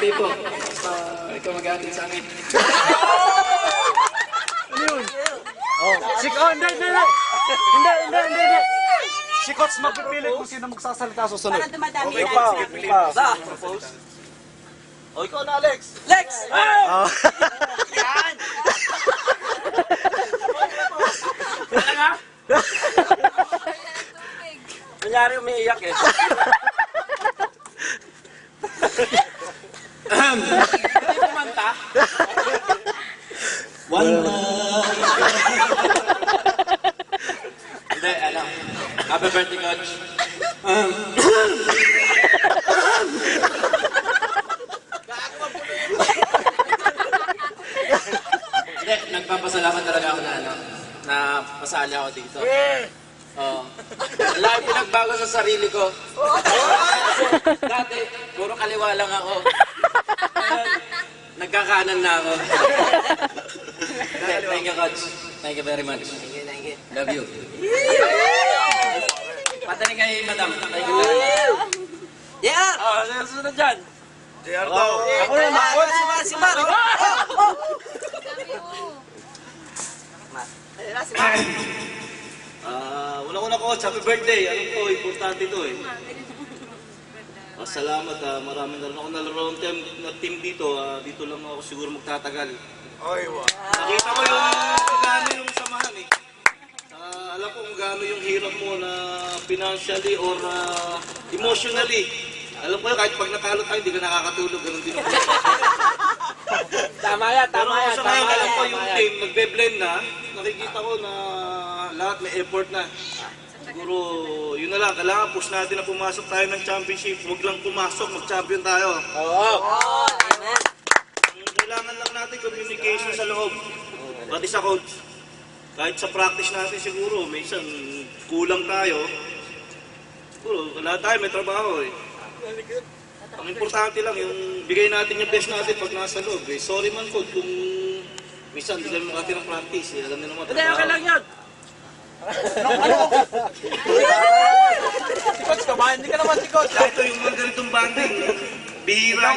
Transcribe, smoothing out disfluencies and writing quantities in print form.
Happy po. Ikaw mag-atin sa amin. Ano yun? Oh, hindi. Si Coach magpipili kung sino magsasalita susunod. Para dumadami Okay ang pa, answer. okay pa. Da! O, ikaw na, Alex! Lex! Oh. Yan! Nangyari umiiyak eh. Hindi kumanta. One Hindi, ano. Happy birthday, Coach. Hindi, nagpapasalamat talaga ako na ano, na pasali ako dito. Oo. Wala yung pinagbago sa sarili ko. Dati, puro kaliwa lang ako. Ngayon, nagkakanan na ako. Thank you, Coach. Thank you very much. Thank you. Love you. Pati rin kay Madam. Thank you very much. Yeah! Sino susunod dyan? JR daw. Ako na, si Mar. Una-una ko, happy birthday. Alam ko, importante ito eh. Salamat, marami na rin ako nalaro na team dito. Dito lang ako siguro magtatagal. Oy, wow. Nakita ko yung kung gaano yung samahan eh. Alam ko kung gaano yung hirap mo na financially or emotionally. Alam ko yun, kahit pag natalo tayo, hindi ka nakakatulog. Ganun din ako. Tama yan, Pero sa ngayon, alam ko yung team, nagbe-blend na. Nakikita ko na lahat may effort na. Siguro, yun na lang. Kailangan push natin na pumasok tayo ng championship. Huwag lang pumasok, mag-champion tayo. Oo. Kailangan lang natin communication sa loob. Pati sa coach. Kahit sa practice natin siguro, minsan kulang tayo. Siguro, lahat tayo may trabaho eh. Ang importante lang, yung bigay natin yung best natin pag nasa loob eh. Sorry man coach kung minsan hindi lang makati ng practice eh. Alam niyo naman. Hindi, okay lang yun. Si Coach, kabahan. Hindi ka naman si Coach. Ito yung mga ganitong banding. Bihira.